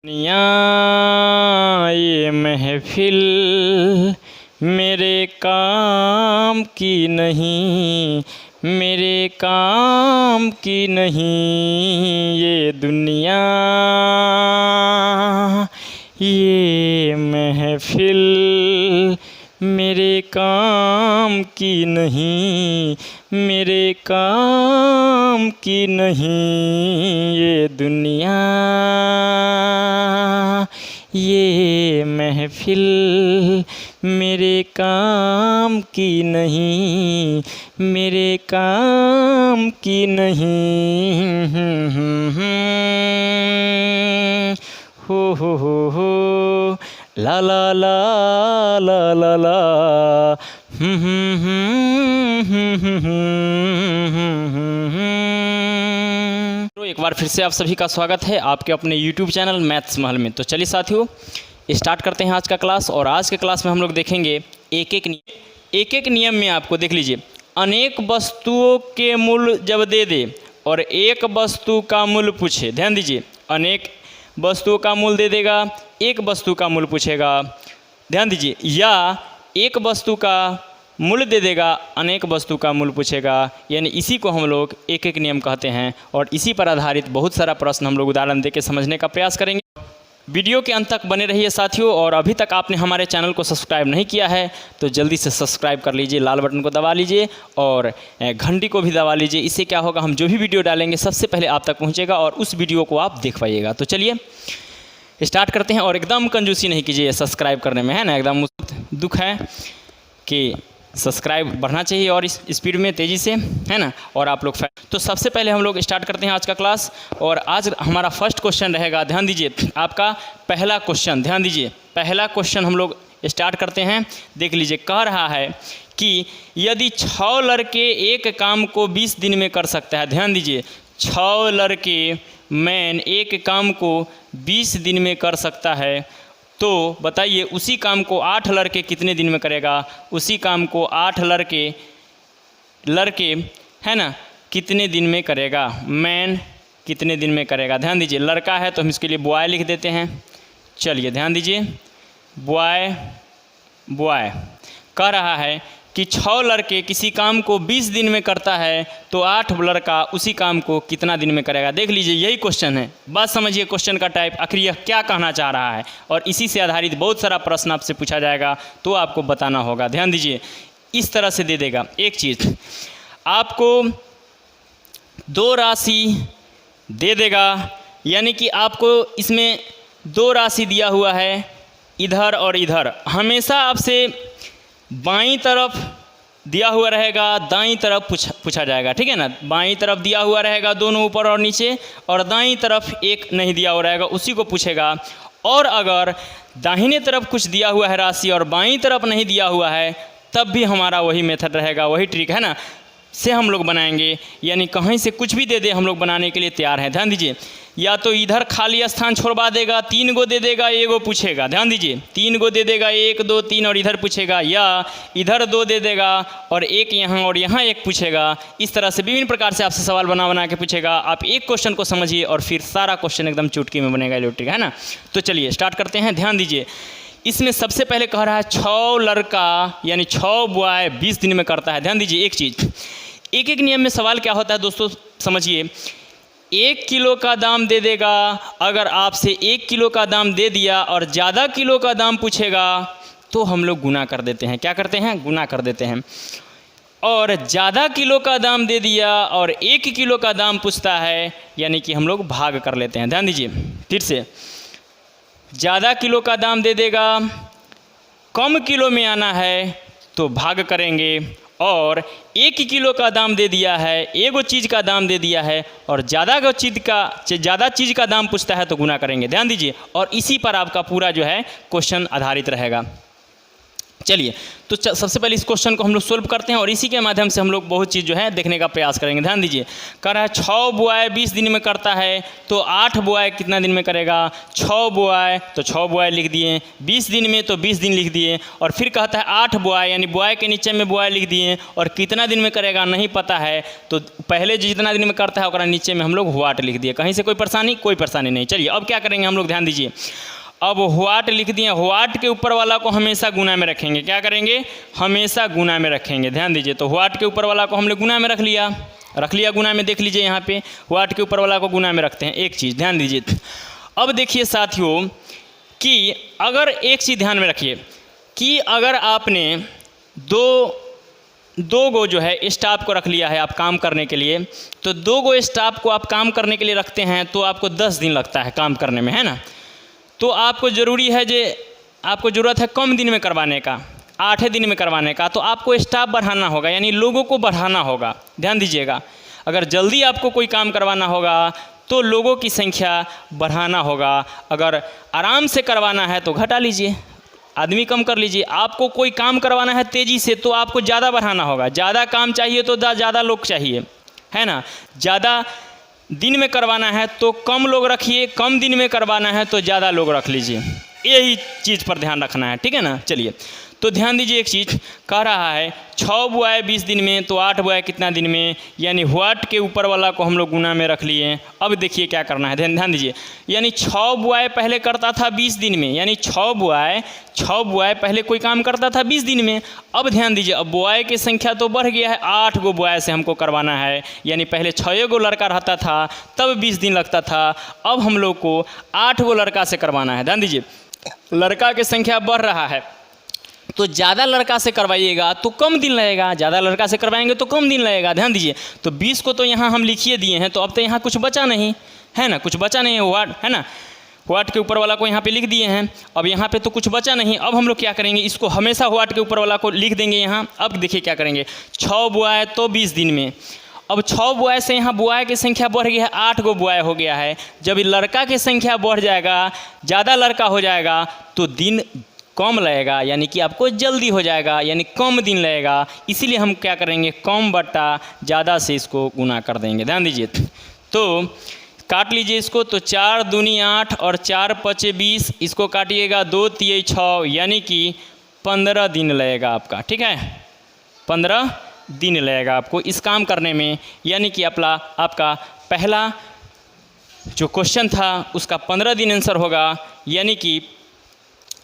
दुनिया ये महफिल मेरे काम की नहीं, मेरे काम की नहीं। ये दुनिया ये महफिल मेरे काम की नहीं, मेरे काम की नहीं। ये दुनिया ये महफिल मेरे काम की नहीं, मेरे काम की नहीं। हो ला ला ला ला ला ला तो एक बार फिर से आप सभी का स्वागत है आपके अपने YouTube चैनल मैथ्स महल में। तो चलिए साथियों स्टार्ट करते हैं आज का क्लास। और आज के क्लास में हम लोग देखेंगे एक एक नियम में। आपको देख लीजिए, अनेक वस्तुओं के मूल्य जब दे दे और एक वस्तु का मूल्य पूछे। ध्यान दीजिए, अनेक वस्तुओं का मूल्य दे देगा, एक वस्तु का मूल्य पूछेगा। ध्यान दीजिए, या एक वस्तु का मूल्य दे देगा, अनेक वस्तु का मूल्य पूछेगा। यानी इसी को हम लोग एक एक नियम कहते हैं। और इसी पर आधारित बहुत सारा प्रश्न हम लोग उदाहरण देके समझने का प्रयास करेंगे। वीडियो के अंत तक बने रहिए साथियों। और अभी तक आपने हमारे चैनल को सब्सक्राइब नहीं किया है तो जल्दी से सब्सक्राइब कर लीजिए, लाल बटन को दबा लीजिए और घंटी को भी दबा लीजिए। इससे क्या होगा, हम जो भी वीडियो डालेंगे सबसे पहले आप तक पहुंचेगा और उस वीडियो को आप देख पाइएगा। तो चलिए स्टार्ट करते हैं। और एकदम कंजूसी नहीं कीजिए सब्सक्राइब करने में, है ना। एकदम दुख है कि सब्सक्राइब बढ़ना चाहिए और इस स्पीड में तेज़ी से, है ना। और आप लोग तो सबसे पहले हम लोग स्टार्ट करते हैं आज का क्लास। और आज हमारा फर्स्ट क्वेश्चन रहेगा, ध्यान दीजिए, आपका पहला क्वेश्चन। ध्यान दीजिए, पहला क्वेश्चन हम लोग स्टार्ट करते हैं। देख लीजिए, कह रहा है कि यदि 6 लड़के एक काम को 20 दिन में कर सकता है। ध्यान दीजिए, 6 लड़के मैन एक काम को 20 दिन में कर सकता है, तो बताइए उसी काम को 8 लड़के कितने दिन में करेगा। उसी काम को 8 लड़के है ना कितने दिन में करेगा, मैन कितने दिन में करेगा। ध्यान दीजिए, लड़का है तो हम इसके लिए बॉय लिख देते हैं। चलिए ध्यान दीजिए, बॉय कह रहा है कि 6 लड़के किसी काम को 20 दिन में करता है तो 8 लड़का उसी काम को कितना दिन में करेगा। देख लीजिए, यही क्वेश्चन है। बात समझिए क्वेश्चन का टाइप, आखिर यह क्या कहना चाह रहा है। और इसी से आधारित बहुत सारा प्रश्न आपसे पूछा जाएगा तो आपको बताना होगा। ध्यान दीजिए, इस तरह से दे देगा एक चीज़, आपको 2 राशि दे देगा। यानी कि आपको इसमें 2 राशि दिया हुआ है, इधर और इधर। हमेशा आपसे बाईं तरफ दिया हुआ रहेगा, दाईं तरफ पूछा जाएगा, ठीक है ना। बाईं तरफ दिया हुआ रहेगा दोनों ऊपर और नीचे, और दाईं तरफ एक नहीं दिया हुआ रहेगा, उसी को पूछेगा। और अगर दाहिने तरफ कुछ दिया हुआ है राशि और बाईं तरफ नहीं दिया हुआ है, तब भी हमारा वही मेथड रहेगा, वही ट्रिक है ना, से हम लोग बनाएंगे। यानी कहीं से कुछ भी दे दे हम लोग बनाने के लिए तैयार हैं। ध्यान दीजिए, या तो इधर खाली स्थान छोड़वा देगा, 3 गो दे देगा, 1 गो पूछेगा। ध्यान दीजिए, 3 गो दे देगा, 1 2 3 और इधर पूछेगा, या इधर 2 दे देगा और 1 यहाँ और यहाँ 1 पूछेगा। इस तरह से विभिन्न प्रकार से आपसे सवाल बना के पूछेगा। आप एक क्वेश्चन को समझिए और फिर सारा क्वेश्चन एकदम चुटकी में बनेगा, इलेक्ट्रिक, है ना। तो चलिए स्टार्ट करते हैं। ध्यान दीजिए, इसमें सबसे पहले कह रहा है 6 लड़का यानी 6 बॉय 20 दिन में करता है। ध्यान दीजिए, एक चीज़, एक एक नियम में सवाल क्या होता है दोस्तों, समझिए। 1 किलो का दाम दे देगा, अगर आपसे 1 किलो का दाम दे दिया और ज़्यादा किलो का दाम पूछेगा तो हम लोग गुना कर देते हैं। क्या करते हैं, गुना कर देते हैं। और ज़्यादा किलो का दाम दे दिया और 1 किलो का दाम पूछता है, यानी कि हम लोग भाग कर लेते हैं। ध्यान दीजिए, फिर से, ज़्यादा किलो का दाम दे देगा, कम किलो में आना है तो भाग करेंगे। और 1 किलो का दाम दे दिया है, एगो चीज़ का दाम दे दिया है और ज़्यादा चीज़ का दाम पूछता है तो गुना करेंगे। ध्यान दीजिए, और इसी पर आपका पूरा जो है क्वेश्चन आधारित रहेगा। चलिए तो सबसे पहले इस क्वेश्चन को हम लोग सोल्व करते हैं और इसी के माध्यम से हम लोग बहुत चीज़ जो है देखने का प्रयास करेंगे। ध्यान दीजिए, कह रहा है 6 बुआई 20 दिन में करता है तो 8 बुआई कितना दिन में करेगा? 6 बुआई तो 6 बुआई लिख दिए, 20 दिन में तो 20 दिन लिख दिए, और फिर कहता है 8 बुआई यानी बुआई के नीचे में बुआई लिख दिए, और कितना दिन में करेगा नहीं पता है तो पहले जितना दिन में करता है उसका नीचे में हम लोग व्हाट लिख दिए। कहीं से कोई परेशानी नहीं। चलिए अब क्या करेंगे हम लोग, ध्यान दीजिए, अब व्हाट लिख दिए, व्हाट के ऊपर वाला को हमेशा गुना में रखेंगे। क्या करेंगे? हमेशा गुना में रखेंगे। ध्यान दीजिए, तो व्हाट के ऊपर वाला को हमने गुना में रख लिया गुना में। देख लीजिए यहाँ पे व्हाट के ऊपर वाला को गुना में रखते हैं। एक चीज़ ध्यान दीजिए, अब देखिए साथियों कि अगर एक चीज़ ध्यान में रखिए कि अगर आपने दो गो जो है स्टाफ को रख लिया है आप काम करने के लिए, तो 2 गो स्टाफ को आप काम करने के लिए रखते हैं तो आपको 10 दिन लगता है काम करने में, है ना। तो आपको ज़रूरी है आपको ज़रूरत है कम दिन में करवाने का, 8 दिन में करवाने का, तो आपको स्टाफ बढ़ाना होगा, यानी लोगों को बढ़ाना होगा। ध्यान दीजिएगा, अगर जल्दी आपको कोई काम करवाना होगा तो लोगों की संख्या बढ़ाना होगा, अगर आराम से करवाना है तो घटा लीजिए, आदमी कम कर लीजिए। आपको कोई काम करवाना है तेज़ी से तो आपको ज़्यादा बढ़ाना होगा, ज़्यादा काम चाहिए तो ज़्यादा लोग चाहिए, है ना। ज़्यादा दिन में करवाना है तो कम लोग रखिए, कम दिन में करवाना है तो ज़्यादा लोग रख लीजिए। यही चीज़ पर ध्यान रखना है, ठीक है ना। चलिए तो ध्यान दीजिए, एक चीज़ कह रहा है 6 बुआई 20 दिन में तो 8 बुआई कितना दिन में, यानी व्हाट के ऊपर वाला को हम लोग गुना में रख लिए। अब देखिए क्या करना है, ध्यान दीजिए, यानी 6 बुआई पहले करता था 20 दिन में, यानी 6 बुआई पहले कोई काम करता था 20 दिन में। अब ध्यान दीजिए, अब बुआई की संख्या तो बढ़ गया है, 8 गो बुआई से हमको करवाना है, यानी पहले 6 गो लड़का रहता था तब 20 दिन लगता था, अब हम लोग को 8 गो लड़का से करवाना है। ध्यान दीजिए, लड़का की संख्या बढ़ रहा है तो ज़्यादा लड़का से करवाइएगा तो कम दिन लगेगा, ज़्यादा लड़का से करवाएंगे तो कम दिन लगेगा। ध्यान दीजिए, तो 20 को तो यहाँ हम लिखिए दिए हैं, तो अब तो यहाँ कुछ बचा नहीं है ना, कुछ बचा नहीं है व्हाट, है ना। व्हाट के ऊपर वाला को यहाँ पे लिख दिए हैं, अब यहाँ पे तो कुछ बचा नहीं। अब हम लोग क्या करेंगे, इसको हमेशा व्हाट के ऊपर वाला को लिख देंगे यहाँ। अब देखिए क्या करेंगे, 6 बुआई तो 20 दिन में, अब 6 बुआई से यहाँ बुआई की संख्या बढ़ गई है, 8 गो बुआई हो गया है। जब लड़का की संख्या बढ़ जाएगा, ज़्यादा लड़का हो जाएगा तो दिन कम लगेगा, यानी कि आपको जल्दी हो जाएगा, यानी कम दिन लगेगा। इसीलिए हम क्या करेंगे, कम बट्टा ज़्यादा से इसको गुना कर देंगे। ध्यान दीजिए, तो काट लीजिए इसको, तो 4 दूनी 8 और 4 पचे 20, इसको काटिएगा 2 तिये 6, यानी कि 15 दिन लगेगा आपका, ठीक है। 15 दिन लगेगा आपको इस काम करने में, यानी कि आपका पहला जो क्वेश्चन था उसका 15 दिन आंसर होगा, यानी कि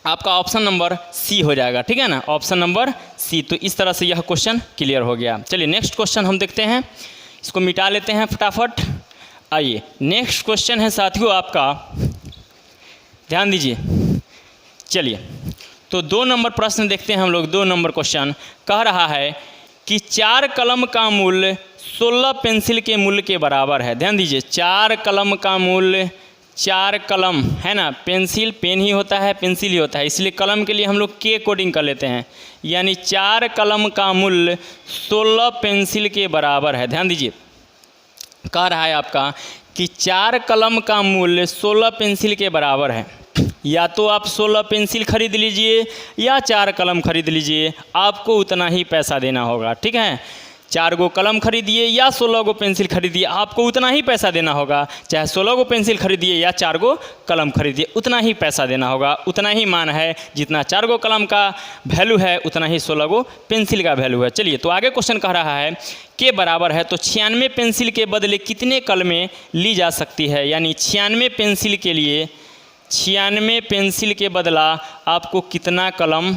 आपका ऑप्शन नंबर सी हो जाएगा, ठीक है ना, ऑप्शन नंबर सी। तो इस तरह से यह क्वेश्चन क्लियर हो गया। चलिए नेक्स्ट क्वेश्चन हम देखते हैं, इसको मिटा लेते हैं फटाफट। आइए नेक्स्ट क्वेश्चन है साथियों आपका, ध्यान दीजिए। चलिए तो 2 नंबर प्रश्न देखते हैं हम लोग। 2 नंबर क्वेश्चन कह रहा है कि 4 कलम का मूल्य 16 पेंसिल के मूल्य के बराबर है। ध्यान दीजिए, 4 कलम का मूल्य, 4 कलम है ना, पेंसिल पेन ही होता है, पेंसिल ही होता है, इसलिए कलम के लिए हम लोग के कोडिंग कर लेते हैं, यानी 4 कलम का मूल्य 16 पेंसिल के बराबर है। ध्यान दीजिए, कह रहा है आपका कि 4 कलम का मूल्य 16 पेंसिल के बराबर है। या तो आप 16 पेंसिल खरीद लीजिए या 4 कलम खरीद लीजिए, आपको उतना ही पैसा देना होगा, ठीक है। 4 गो कलम खरीदिए या 16 गो पेंसिल खरीदिए, आपको उतना ही पैसा देना होगा। चाहे 16 गो पेंसिल खरीदिए या 4 गो कलम खरीदिए, उतना ही पैसा देना होगा, उतना ही मान है। जितना 4 गो कलम का वैल्यू है उतना ही 16 गो पेंसिल का वैल्यू है। चलिए तो आगे क्वेश्चन कह रहा है के बराबर है, तो 96 पेंसिल के बदले कितने कलमें ली जा सकती है, यानी 96 पेंसिल के लिए 96 पेंसिल के बदला आपको कितना कलम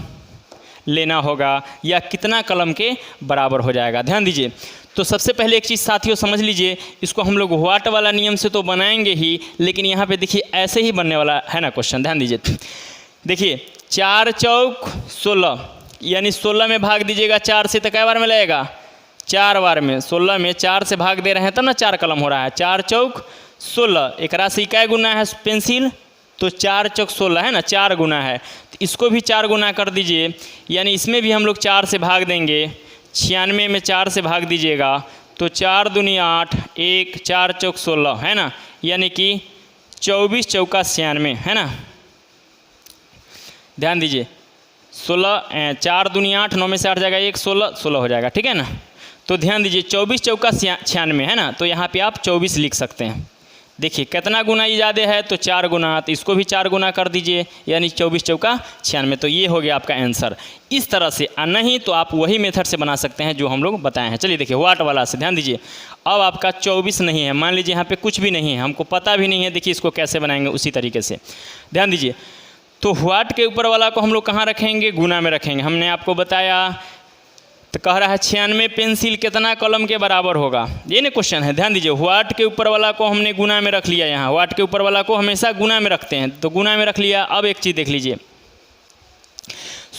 लेना होगा या कितना कलम के बराबर हो जाएगा। ध्यान दीजिए, तो सबसे पहले एक चीज़ साथियों समझ लीजिए, इसको हम लोग व्हाट वाला नियम से तो बनाएंगे ही, लेकिन यहाँ पे देखिए ऐसे ही बनने वाला है ना क्वेश्चन। ध्यान दीजिए, देखिए 4 चौक 16, यानी 16 में भाग दीजिएगा 4 से, तो कै बार में लगेगा, 4 बार में। 16 में 4 से भाग दे रहे हैं तब ना 4 कलम हो रहा है। 4 चौक 16, एक राशि कै गुना है पेंसिल, तो 4 चौक 16 है ना, 4 गुना है, तो इसको भी 4 गुना कर दीजिए, यानी इसमें भी हम लोग 4 से भाग देंगे। 96 में 4 से भाग दीजिएगा तो 4 दूनी 8, 1 4 चौक 16 है ना, यानी कि 24 चौका 96 है ना। ध्यान दीजिए, 16 4 दूनी 8, 9 में से 8 जाएगा 1, 16 16 हो जाएगा, ठीक है ना। तो ध्यान दीजिए 24 चौका 96 है ना, तो यहाँ पे आप 24 लिख सकते हैं। देखिए कितना गुना ये ज़्यादा है तो 4 गुना, तो इसको भी 4 गुना कर दीजिए, यानी 24 चौका 96। तो ये हो गया आपका आंसर। इस तरह से नहीं तो आप वही मेथड से बना सकते हैं जो हम लोग बताए हैं। चलिए देखिए व्हाट वाला से ध्यान दीजिए। अब आपका 24 नहीं है, मान लीजिए यहाँ पे कुछ भी नहीं है, हमको पता भी नहीं है, देखिए इसको कैसे बनाएंगे उसी तरीके से ध्यान दीजिए। तो व्हाट के ऊपर वाला को हम लोग कहाँ रखेंगे, गुना में रखेंगे। हमने आपको बताया, तो कह रहा है 96 पेंसिल कितना कलम के बराबर होगा, ये ना क्वेश्चन है। ध्यान दीजिए व्हाट के ऊपर वाला को हमने गुना में रख लिया, यहाँ व्हाट के ऊपर वाला को हमेशा गुना में रखते हैं, तो गुना में रख लिया। अब एक चीज़ देख लीजिए,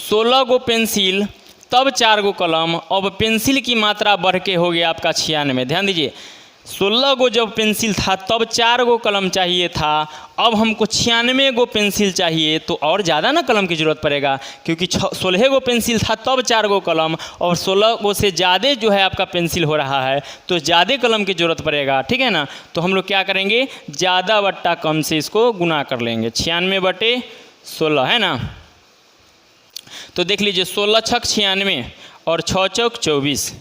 16 गो पेंसिल तब 4 गो कलम, अब पेंसिल की मात्रा बढ़ के हो गया आपका 96। ध्यान दीजिए 16 गो जब पेंसिल था तब 4 गो कलम चाहिए था, अब हमको 96 गो पेंसिल चाहिए, तो और ज़्यादा ना कलम की ज़रूरत पड़ेगा, क्योंकि 16 गो पेंसिल था तब 4 गो कलम, और 16 गो से ज़्यादा जो है आपका पेंसिल हो रहा है, तो ज़्यादा कलम की ज़रूरत पड़ेगा, ठीक है ना। तो हम लोग क्या करेंगे, ज़्यादा बट्टा कम से इसको गुना कर लेंगे, 96 बटे 16 है ना। तो देख लीजिए 16 छक 96 और 6 चौक 24,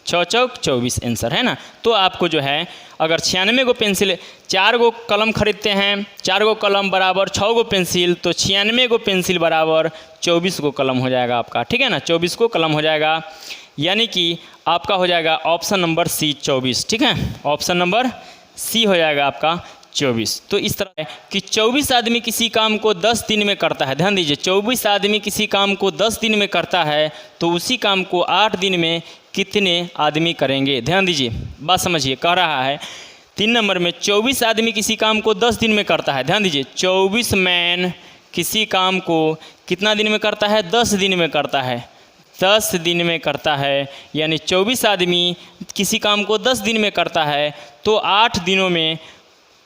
6 चौक 24 आंसर है ना। तो आपको जो है अगर 96 गो पेंसिल, 4 गो कलम खरीदते हैं, 4 गो कलम बराबर 6 गो पेंसिल, तो 96 गो पेंसिल बराबर 24 गो कलम हो जाएगा आपका, ठीक है ना। 24 गो कलम हो जाएगा, यानी कि आपका हो जाएगा ऑप्शन नंबर सी 24, ठीक है। ऑप्शन नंबर सी हो जाएगा आपका 24। तो इस तरह है कि 24 आदमी किसी काम को 10 दिन में करता है। ध्यान दीजिए 24 आदमी किसी काम को 10 दिन में करता है, तो उसी काम को 8 दिन में कितने आदमी करेंगे। ध्यान दीजिए बात समझिए, कह रहा है 3 नंबर में 24 आदमी किसी काम को 10 दिन में करता है। ध्यान दीजिए 24 मैन किसी काम को कितना दिन में करता है, 10 दिन में करता है, 10 दिन में करता है, यानी 24 आदमी किसी काम को 10 दिन में करता है, तो 8 दिनों में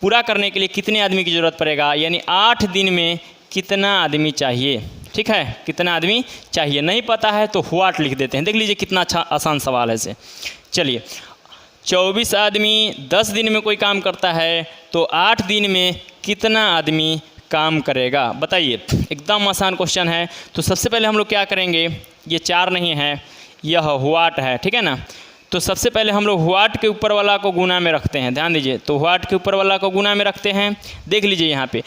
पूरा करने के लिए कितने आदमी की ज़रूरत पड़ेगा, यानी 8 दिन में कितना आदमी चाहिए, ठीक है, कितना आदमी चाहिए। नहीं पता है तो व्हाट लिख देते हैं। देख लीजिए कितना अच्छा आसान सवाल है से। चलिए 24 आदमी 10 दिन में कोई काम करता है, तो 8 दिन में कितना आदमी काम करेगा, बताइए। एकदम आसान क्वेश्चन है। तो सबसे पहले हम लोग क्या करेंगे, ये 4 नहीं है, यह व्हाट है, ठीक है ना। तो सबसे पहले हम लोग व्हाट के ऊपर वाला को गुना में रखते हैं। ध्यान दीजिए, तो व्हाट के ऊपर वाला को गुना में रखते हैं। देख लीजिए यहाँ पे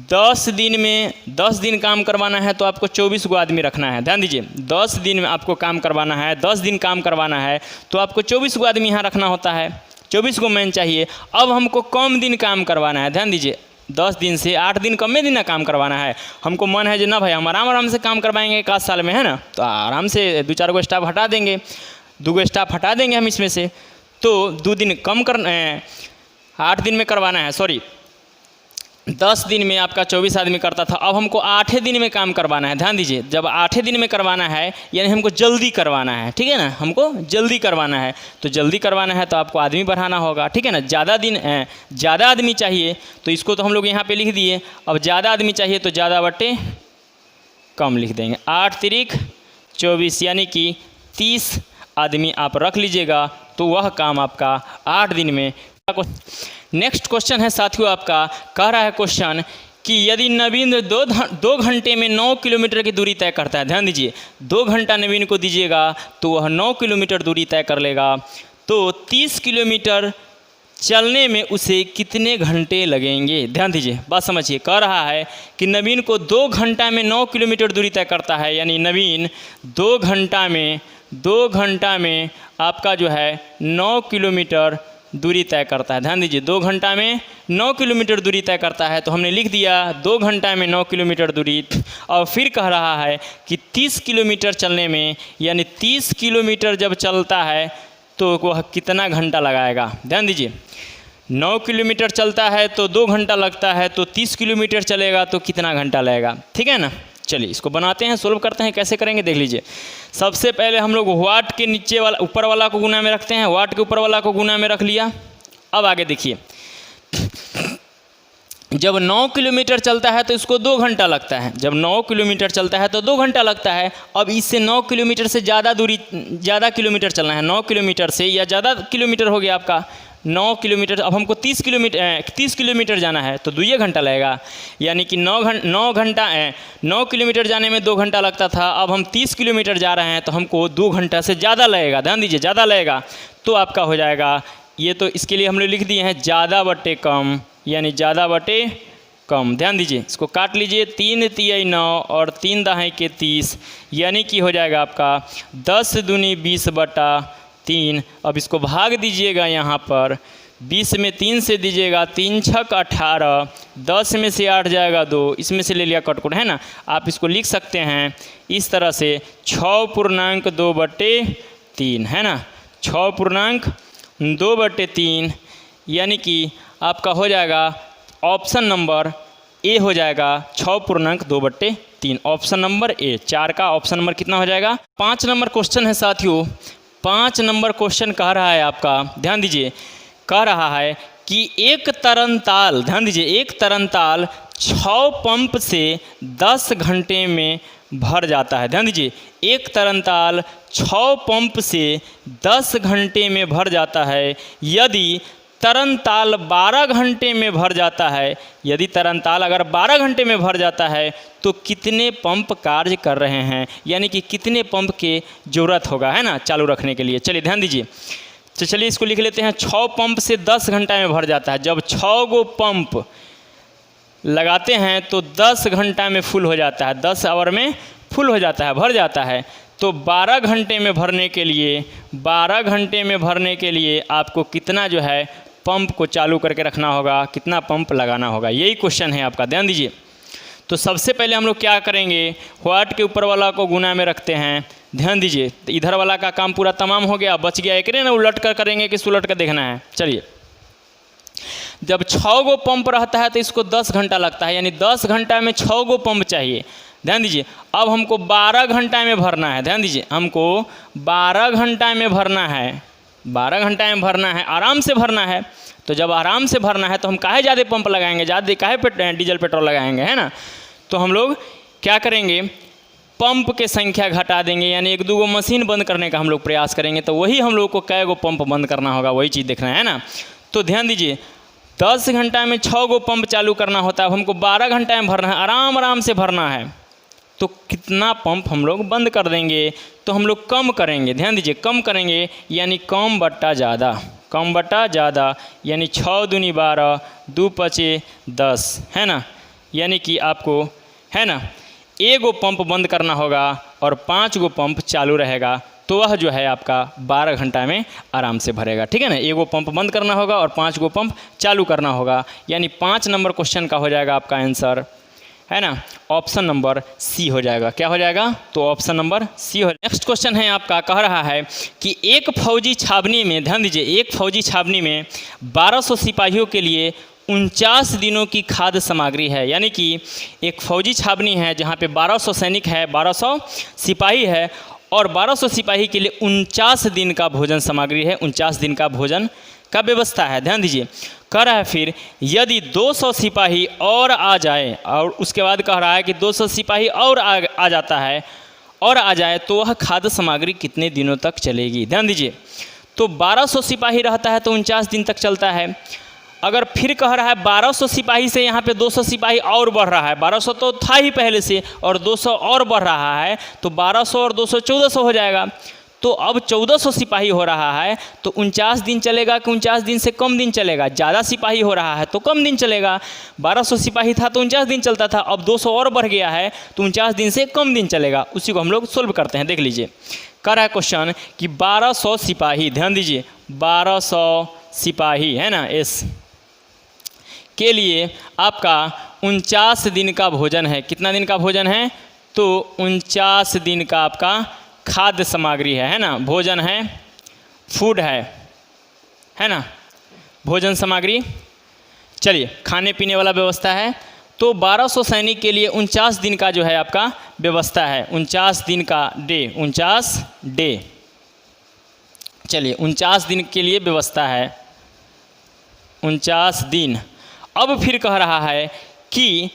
10 दिन में 10 दिन काम करवाना है, तो आपको 24 गो आदमी रखना है। ध्यान दीजिए 10 दिन में आपको काम करवाना है, 10 दिन काम करवाना है, तो आपको 24 गो आदमी यहाँ रखना होता है, 24 गो मैन चाहिए। अब हमको कम दिन काम करवाना है। ध्यान दीजिए 10 दिन से 8 दिन कम में दिन ना काम करवाना है। हमको मन है जो ना भाई हम आराम से काम करवाएंगे 1 आध साल में, है ना, तो आराम से 2-4 गो स्टाफ हटा देंगे, 2 गो स्टाफ हटा देंगे हम इसमें से, तो 2 दिन कम कर 8 दिन में करवाना है, सॉरी 10 दिन में आपका 24 आदमी करता था, अब हमको 8 दिन में काम करवाना है। ध्यान दीजिए जब 8 दिन में करवाना है यानी हमको जल्दी करवाना है, ठीक है ना, हमको जल्दी करवाना है, तो जल्दी करवाना है तो आपको आदमी बढ़ाना होगा, ठीक है ना। ज़्यादा आदमी चाहिए तो इसको तो हम लोग यहाँ पे लिख दिए। अब ज़्यादा आदमी चाहिए तो ज़्यादा बटे कम लिख देंगे, 8 तिरिक 24, यानी कि 30 आदमी आप रख लीजिएगा, तो वह काम आपका 8 दिन में। नेक्स्ट क्वेश्चन है साथियों आपका, कह रहा है क्वेश्चन कि यदि नवीन 2 घंटे में 9 किलोमीटर की दूरी तय करता है। ध्यान दीजिए 2 घंटा नवीन को दीजिएगा तो वह 9 किलोमीटर दूरी तय कर लेगा, तो 30 किलोमीटर चलने में उसे कितने घंटे लगेंगे। ध्यान दीजिए बात समझिए, कह रहा है कि नवीन को 2 घंटा में 9 किलोमीटर दूरी तय करता है, यानी नवीन 2 घंटा में आपका जो है 9 किलोमीटर दूरी तय करता है। ध्यान दीजिए 2 घंटा में 9 किलोमीटर दूरी तय करता है, तो हमने लिख दिया 2 घंटा में 9 किलोमीटर दूरी। और फिर कह रहा है कि 30 किलोमीटर चलने में, यानी 30 किलोमीटर जब चलता है तो वह कितना घंटा लगाएगा। ध्यान दीजिए 9 किलोमीटर चलता है तो 2 घंटा लगता है, तो 30 किलोमीटर चलेगा तो कितना घंटा लगेगा, ठीक है ना। चलिए इसको बनाते हैं, सोल्व करते हैं, कैसे करेंगे देख लीजिए। सबसे पहले हम लोग व्हाट के नीचे वाला ऊपर वाला को गुना में रखते हैं, व्हाट के ऊपर वाला को गुना में रख लिया। अब आगे देखिए जब 9 किलोमीटर चलता है तो इसको 2 घंटा लगता है, जब 9 किलोमीटर चलता है तो 2 घंटा लगता है। अब इससे 9 किलोमीटर से ज़्यादा किलोमीटर चलना है, 9 किलोमीटर से या ज़्यादा किलोमीटर हो गया आपका 9 किलोमीटर। अब हमको 30 किलोमीटर जाना है तो 2 घंटा लगेगा, यानी कि 9 9 किलोमीटर जाने में 2 घंटा लगता था, अब हम 30 किलोमीटर जा रहे हैं तो हमको 2 घंटा से ज़्यादा लगेगा। ध्यान दीजिए, ज़्यादा लगेगा तो आपका हो जाएगा ये, तो इसके लिए हम लोग लिख दिए हैं ज़्यादा बटे कम, यानी ज़्यादा बटे कम। ध्यान दीजिए, इसको काट लीजिए, 3 तिहाई 9 और 3 दहाई के 30, यानी कि हो जाएगा आपका 10 दूनी 20 बटा 3। अब इसको भाग दीजिएगा, यहाँ पर 20 में 3 से दीजिएगा, 3 छक 18, 10 में से 8 जाएगा 2, इसमें से ले लिया कटकुट, है ना। आप इसको लिख सकते हैं इस तरह से 6.2 बटे 3, है ना, 6.2 बटे 3, यानी कि आपका हो जाएगा ऑप्शन नंबर ए हो जाएगा 6.2 बटे 3, ऑप्शन नंबर ए। 4 का ऑप्शन नंबर कितना हो जाएगा? 5 नंबर क्वेश्चन है साथियों। 5 नंबर क्वेश्चन कह रहा है आपका, ध्यान दीजिए, कह रहा है कि एक तरनताल, ध्यान दीजिए, एक तरनताल 6 पंप से 10 घंटे में भर जाता है। ध्यान दीजिए, एक तरनताल 6 पंप से 10 घंटे में भर जाता है। यदि तरनताल 12 घंटे में भर जाता है, यदि तरनताल अगर 12 घंटे में भर जाता है तो कितने पंप कार्य कर रहे हैं, यानी कि कितने पंप की ज़रूरत होगा, है ना, चालू रखने के लिए। चलिए ध्यान दीजिए, तो चलिए इसको लिख लेते हैं। 6 पंप से 10 घंटा में भर जाता है। जब 6 गो पंप लगाते हैं तो 10 घंटा में फुल हो जाता है, 10 आवर में फुल हो जाता है, भर जाता है। तो 12 घंटे में भरने के लिए, 12 घंटे में भरने के लिए आपको कितना जो है पंप को चालू करके रखना होगा, कितना पंप लगाना होगा, यही क्वेश्चन है आपका। ध्यान दीजिए, तो सबसे पहले हम लोग क्या करेंगे, व्हाट के ऊपर वाला को गुना में रखते हैं। ध्यान दीजिए, तो इधर वाला का काम पूरा तमाम हो गया, बच गया एक ना, उलट कर करेंगे कि सुलट कर देखना है। चलिए, जब 6 गो पंप रहता है तो इसको 10 घंटा लगता है, यानी 10 घंटा में 6 गो पंप चाहिए। ध्यान दीजिए, अब हमको 12 घंटा में भरना है। ध्यान दीजिए, हमको 12 घंटा में भरना है, 12 घंटा में भरना है, आराम से भरना है। तो जब आराम से भरना है तो हम काहे ज़्यादा पंप लगाएंगे, ज़्यादा काहे डीजल पेट्रोल लगाएंगे, है ना। तो हम लोग क्या करेंगे, पंप के संख्या घटा देंगे, यानी 1-2 गो मशीन बंद करने का हम लोग प्रयास करेंगे। तो वही हम लोग को कै गो पंप बंद करना होगा, वही चीज़ देखना है ना। तो ध्यान दीजिए, 10 घंटा में 6 गो पंप चालू करना होता है, हमको 12 घंटा में भरना है, आराम आराम से भरना है। तो कितना पंप हम लोग बंद कर देंगे, तो हम लोग कम करेंगे। ध्यान दीजिए, कम करेंगे, यानी कम बट्टा ज़्यादा, कम बट्टा ज़्यादा, यानी 6 दूनी 12, 2 पचे 10, है ना। यानी कि आपको, है ना, 1 गो पंप बंद करना होगा और 5 गो पंप चालू रहेगा, तो वह जो है आपका 12 घंटा में आराम से भरेगा, ठीक है ना। 1 गो पंप बंद करना होगा और 5 गो पंप चालू करना होगा, यानी 5 नंबर क्वेश्चन का हो जाएगा आपका आंसर, है ना, ऑप्शन नंबर सी हो जाएगा। क्या हो जाएगा? तो ऑप्शन नंबर सी हो। नेक्स्ट क्वेश्चन है आपका, कह रहा है कि एक फौजी छावनी में, ध्यान दीजिए, एक फौजी छावनी में 1200 सिपाहियों के लिए 49 दिनों की खाद्य सामग्री है। यानी कि एक फौजी छावनी है जहाँ पे 1200 सैनिक है, 1200 सिपाही है, और 1200 सिपाही के लिए 49 दिन का भोजन सामग्री है, 49 दिन का भोजन का व्यवस्था है। ध्यान दीजिए, कह रहा है फिर यदि 200 सिपाही और आ जाए, और उसके बाद कह रहा है कि 200 सिपाही और आ जाता है और आ जाए तो वह खाद्य सामग्री कितने दिनों तक चलेगी। ध्यान दीजिए, तो 1200 सिपाही रहता है तो 49 दिन तक चलता है। अगर फिर कह रहा है 1200 सिपाही से यहाँ पे 200 सिपाही और बढ़ रहा है, 1200 तो था ही पहले से और 200 और बढ़ रहा है, तो 1200 और 200 1400 हो जाएगा। तो अब 1400 सिपाही हो रहा है तो 49 दिन चलेगा कि 49 दिन से कम दिन चलेगा? ज़्यादा सिपाही हो रहा है तो कम दिन चलेगा। 1200 सिपाही था तो 49 दिन चलता था, अब 200 और बढ़ गया है तो 49 दिन से कम दिन चलेगा। उसी को हम लोग सोल्व करते हैं। देख लीजिए, कह रहा है क्वेश्चन कि 1200 सिपाही, ध्यान दीजिए 1200 सिपाही, है ना, एस के लिए आपका 49 दिन का भोजन है। कितना दिन का भोजन है? तो 49 दिन का आपका खाद्य सामग्री है ना, भोजन है, फूड है ना, भोजन सामग्री। चलिए, खाने पीने वाला व्यवस्था है। तो 1200 सैनिक के लिए 49 दिन का जो है आपका व्यवस्था है, 49 दिन का डे, 49 डे। चलिए, 49 दिन के लिए व्यवस्था है, 49 दिन। अब फिर कह रहा है कि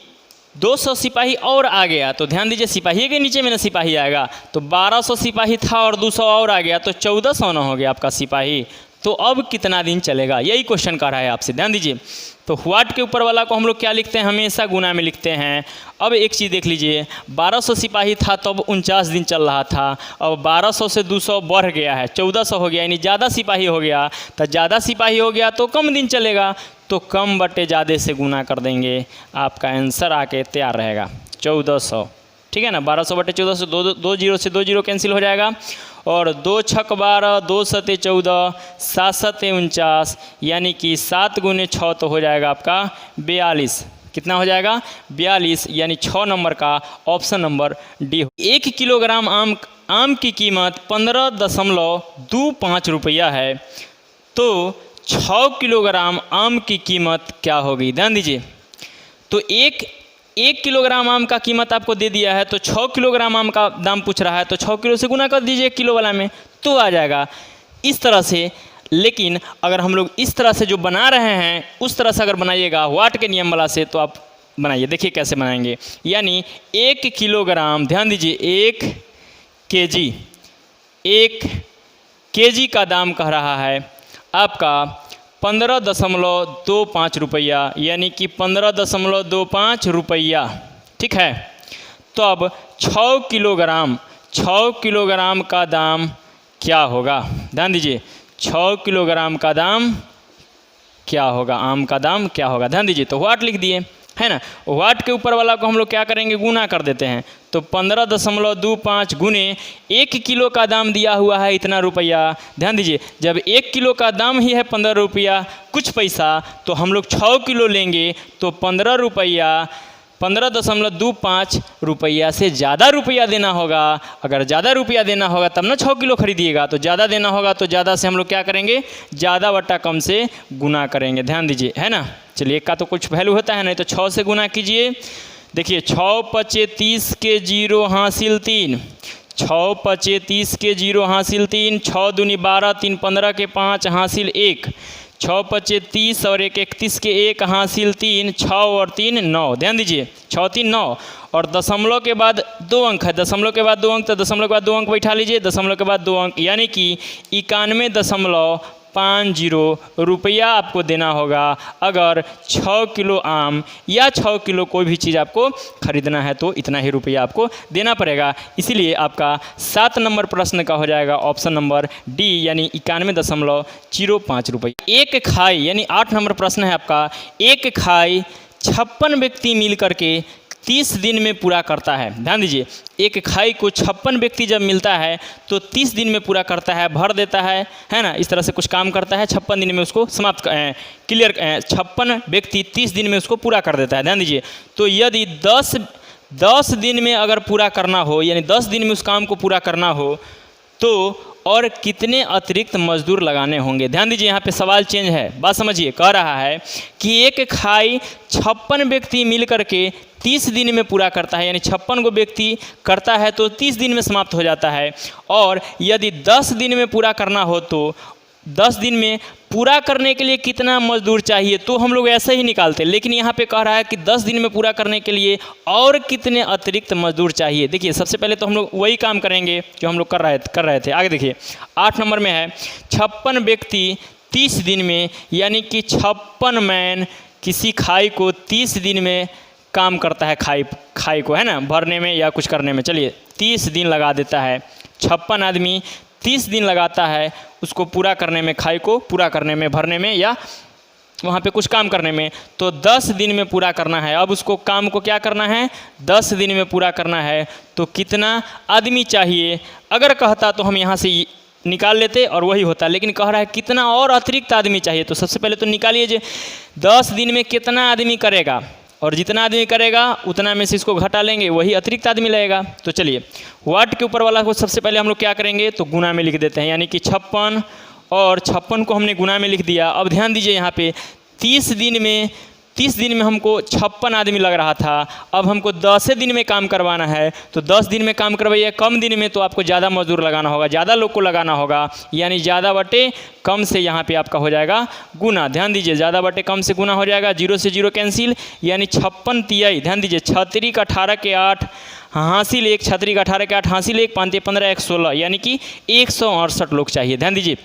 200 सिपाही और आ गया, तो ध्यान दीजिए सिपाही के नीचे में ना सिपाही आएगा, तो 1200 सिपाही था और 200 और आ गया तो 1400 ना हो गया आपका सिपाही। तो अब कितना दिन चलेगा, यही क्वेश्चन कर रहा है आपसे, ध्यान दीजिए। तो व्हाट के ऊपर वाला को हम लोग क्या लिखते हैं, हमेशा गुना में लिखते हैं। अब एक चीज़ देख लीजिए, 1200 सिपाही था तब 49 दिन चल रहा था, अब 1200 से 200 बढ़ गया है, 1400 हो गया, यानी ज़्यादा सिपाही हो गया। तो ज़्यादा सिपाही हो गया तो कम दिन चलेगा, तो कम बटे ज़्यादा से गुना कर देंगे, आपका आंसर आके तैयार रहेगा 1400। ठीक है ना, 1200 बटे 1400, दो जीरो से 2 जीरो कैंसिल हो जाएगा, और 2 छक 12, 2 सते 14, 7 सते 49, यानी कि 7 गुने 6 तो हो जाएगा आपका 42। कितना हो जाएगा, 42, यानी 6 नंबर का ऑप्शन नंबर डी। 1 किलोग्राम आम की कीमत 15.25 रुपया है, तो 6 किलोग्राम आम की कीमत क्या होगी, ध्यान दीजिए। तो एक किलोग्राम आम का कीमत आपको दे दिया है, तो 6 किलोग्राम आम का दाम पूछ रहा है, तो 6 किलो से गुना कर दीजिए किलो वाला में, तो आ जाएगा इस तरह से। लेकिन अगर हम लोग इस तरह से जो बना रहे हैं उस तरह से अगर बनाइएगा व्हाट के नियम वाला से, तो आप बनाइए, देखिए कैसे बनाएंगे। यानी 1 किलोग्राम, ध्यान दीजिए, 1 केजी का दाम कह रहा है आपका 15.25 रुपया, यानी कि 15.25 रुपया। ठीक है, तो अब 6 किलोग्राम का दाम क्या होगा, ध्यान दीजिए, 6 किलोग्राम का दाम क्या होगा, आम का दाम क्या होगा, ध्यान दीजिए। तो व्हाट लिख दिए, है ना, व्हाट के ऊपर वाला को हम लोग क्या करेंगे, गुना कर देते हैं। तो 15.25 गुने 1 किलो का दाम दिया हुआ है इतना रुपया, ध्यान दीजिए, जब 1 किलो का दाम ही है 15 रुपया कुछ पैसा, तो हम लोग 6 किलो लेंगे, तो 15.25 रुपया से ज़्यादा रुपया देना होगा। अगर ज़्यादा रुपया देना होगा तब ना 6 किलो खरीदिएगा, तो ज़्यादा देना होगा, तो ज़्यादा से हम लोग क्या करेंगे, ज़्यादा बट्टा कम से गुना करेंगे, ध्यान दीजिए, है ना। चलिए, एक का तो कुछ वैल्यू होता है, नहीं तो 6 से गुना कीजिए। देखिए, 6 पचे 30 के 0 हासिल 3, 6 पचे 30 के 0 हासिल 3, 6 दूनी 12, 3 15 के 5 हासिल 1, 6 पचे 30 और 1 31 के 1 हासिल 3, 6 और 3 9, ध्यान दीजिए, 6 3 9, और दशमलव के बाद 2 अंक है, दशमलव के बाद 2 अंक, तो दशमलव के बाद 2 अंक बैठा लीजिए, दशमलव के बाद 2 अंक, यानी कि 91.50 रुपया आपको देना होगा अगर 6 किलो आम या 6 किलो कोई भी चीज़ आपको खरीदना है, तो इतना ही रुपया आपको देना पड़ेगा। इसीलिए आपका 7 नंबर प्रश्न का हो जाएगा ऑप्शन नंबर डी, यानी 91.05 रुपये। एक खाई, यानी 8 नंबर प्रश्न है आपका, एक खाई 56 व्यक्ति मिल करके 30 दिन में पूरा करता है, ध्यान दीजिए, एक खाई को 56 व्यक्ति जब मिलता है तो 30 दिन में पूरा करता है, भर देता है ना, इस तरह से कुछ काम करता है, 56 दिन में उसको समाप्त क्लियर, 56 व्यक्ति 30 दिन में उसको पूरा कर देता है, ध्यान दीजिए। तो यदि 10 दिन में अगर पूरा करना हो, यानी 10 दिन में उस काम को पूरा करना हो, तो और कितने अतिरिक्त मजदूर लगाने होंगे, ध्यान दीजिए, यहाँ पे सवाल चेंज है, बात समझिए। कह रहा है कि एक खाई 56 व्यक्ति मिल करके 30 दिन में पूरा करता है, यानी 56 गो व्यक्ति करता है तो 30 दिन में समाप्त हो जाता है, और यदि 10 दिन में पूरा करना हो तो 10 दिन में पूरा करने के लिए कितना मजदूर चाहिए, तो हम लोग ऐसे ही निकालते, लेकिन यहाँ पे कह रहा है कि 10 दिन में पूरा करने के लिए और कितने अतिरिक्त मजदूर चाहिए। देखिए, सबसे पहले तो हम लोग वही काम करेंगे जो हम लोग कर रहे थे। आगे देखिए, 8 नंबर में है 56 व्यक्ति 30 दिन में, यानी कि 56 मैन किसी खाई को 30 दिन में काम करता है, खाई को, है ना, भरने में या कुछ करने में। चलिए, 30 दिन लगा देता है, 56 आदमी 30 दिन लगाता है उसको पूरा करने में, खाई को पूरा करने में, भरने में या वहाँ पे कुछ काम करने में। तो 10 दिन में पूरा करना है, अब उसको काम को क्या करना है, 10 दिन में पूरा करना है, तो कितना आदमी चाहिए। अगर कहता तो हम यहाँ से निकाल लेते और वही होता, लेकिन कह रहा है कितना और अतिरिक्त आदमी चाहिए, तो सबसे पहले तो निकालिए जे 10 दिन में कितना आदमी करेगा, और जितना आदमी करेगा उतना में से इसको घटा लेंगे, वही अतिरिक्त आदमी लगेगा। तो चलिए, व्हाट के ऊपर वाला को सबसे पहले हम लोग क्या करेंगे, तो गुना में लिख देते हैं, यानी कि 56 और 56 को हमने गुना में लिख दिया। अब ध्यान दीजिए, यहाँ पे 30 दिन में हमको 56 आदमी लग रहा था, अब हमको 10 दिन में काम करवाना है, तो 10 दिन में काम करवाइए, कम दिन में तो आपको ज़्यादा मजदूर लगाना होगा, ज़्यादा लोग को लगाना होगा, यानी ज़्यादा बटे कम से यहाँ पे आपका हो जाएगा गुना। ध्यान दीजिए, ज़्यादा बटे कम से गुना हो जाएगा, 0 से 0 कैंसिल, यानी 56 तियाई, ध्यान दीजिए, 6 का 18 के 8 हासिल 1, 6 का 18 के 8 हासिल 1, 5 15 1 16, यानी कि 168 लोग चाहिए। ध्यान दीजिए,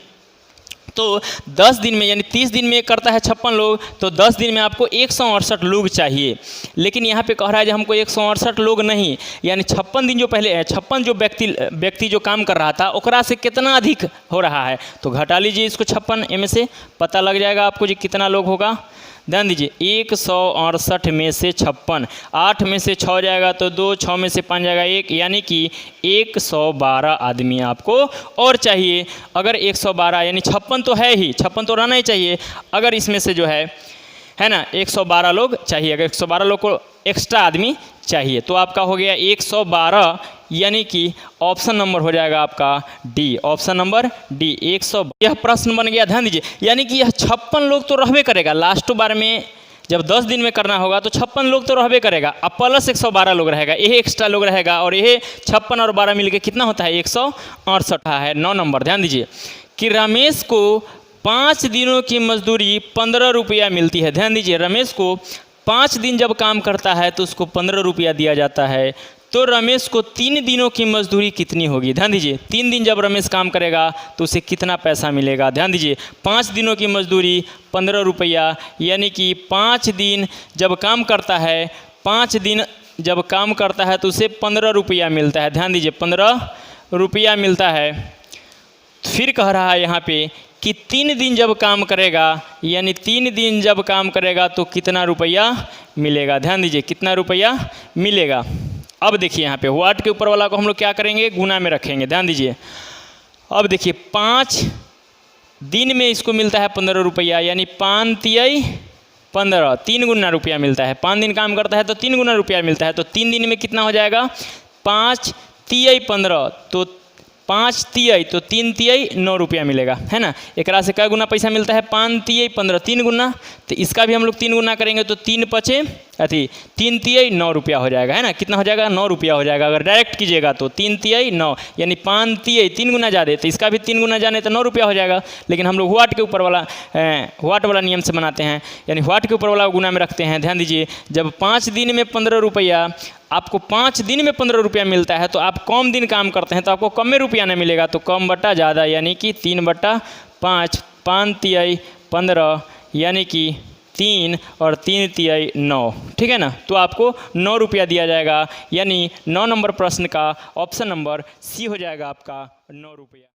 तो 10 दिन में यानी 30 दिन में करता है 56 लोग, तो 10 दिन में आपको 168 लोग चाहिए। लेकिन यहाँ पे कह रहा है जो हमको 168 लोग नहीं, यानी 56 दिन जो पहले 56 जो व्यक्ति जो काम कर रहा था ओकरा से कितना अधिक हो रहा है, तो घटा लीजिए इसको 56 में से, पता लग जाएगा आपको जी कितना लोग होगा। ध्यान दीजिए 168 में से 56, 8 में से 6 जाएगा तो 2, 6 में से 5 जाएगा 1, यानी कि 112 आदमी आपको और चाहिए। अगर 112 यानी 56 तो है ही, 56 तो रहना ही चाहिए, अगर इसमें से जो है ना 112 लोग चाहिए, अगर 112 लोग को एक्स्ट्रा आदमी चाहिए तो आपका हो गया 112, यानी कि ऑप्शन नंबर हो जाएगा आपका डी, ऑप्शन नंबर डी 100। यह प्रश्न बन गया, ध्यान दीजिए, यानी कि यह 56 लोग तो रहबे करेगा, लास्ट बार में जब 10 दिन में करना होगा तो 56 लोग तो रहबे करेगा, अब प्लस 112 लोग रहेगा, यह एक्स्ट्रा लोग रहेगा, और यह 56 और 12 मिलके कितना होता है 168 है। 9 नंबर ध्यान दीजिए कि रमेश को 5 दिनों की मजदूरी 15 रुपया मिलती है। ध्यान दीजिए रमेश को 5 दिन जब काम करता है तो उसको 15 रुपया दिया जाता है, तो रमेश को 3 दिनों की मजदूरी कितनी होगी। ध्यान दीजिए 3 दिन जब रमेश काम करेगा तो उसे कितना पैसा मिलेगा। ध्यान दीजिए 5 दिनों की मजदूरी 15 रुपया, यानी कि 5 दिन जब काम करता है, 5 दिन जब काम करता है तो उसे 15 रुपया मिलता है। ध्यान दीजिए 15 रुपया मिलता है। फिर कह रहा है यहाँ पे कि 3 दिन जब काम करेगा, यानी 3 दिन जब काम करेगा तो कितना रुपया मिलेगा। ध्यान दीजिए कितना रुपया मिलेगा। अब देखिए यहाँ पे व्हाट के ऊपर वाला को हम लोग क्या करेंगे, गुना में रखेंगे। ध्यान दीजिए अब देखिए 5 दिन में इसको मिलता है 15 रुपया, यानी 5 तियाई 15, 3 गुना रुपया मिलता है। 5 दिन काम करता है तो 3 गुना रुपया मिलता है, तो 3 दिन में कितना हो जाएगा 5 तियाई 15, तो 5 तियाई तो 3 तियाई 9 रुपया मिलेगा, है ना। एक से क्या गुना पैसा मिलता है 5 तियाई 15, 3 गुना, तो इसका भी हम लोग 3 गुना करेंगे तो 3 पचे 3 तियाई 9 रुपया हो जाएगा, है ना। कितना हो जाएगा 9 रुपया हो जाएगा। अगर डायरेक्ट कीजिएगा तो 3 तियाई 9, यानी 5 तियाई 3 गुना ज़्यादा, तो इसका भी 3 गुना जाने तो 9 रुपया हो जाएगा। लेकिन हम लोग व्हाट के ऊपर वाला व्हाट वाला नियम से बनाते हैं, यानी व्हाट के ऊपर वाला गुना में रखते हैं। ध्यान दीजिए जब 5 दिन में 15 रुपया, आपको 5 दिन में 15 रुपया मिलता है, तो आप कम दिन काम करते हैं तो आपको कम में रुपया नहीं मिलेगा, तो कम बटा ज़्यादा, यानी कि 3/5, 5 तियाई 15, यानी कि 3 और 3 तियाई 9, ठीक है ना। तो आपको 9 रुपया दिया जाएगा, यानी 9 नंबर प्रश्न का ऑप्शन नंबर सी हो जाएगा आपका 9 रुपया।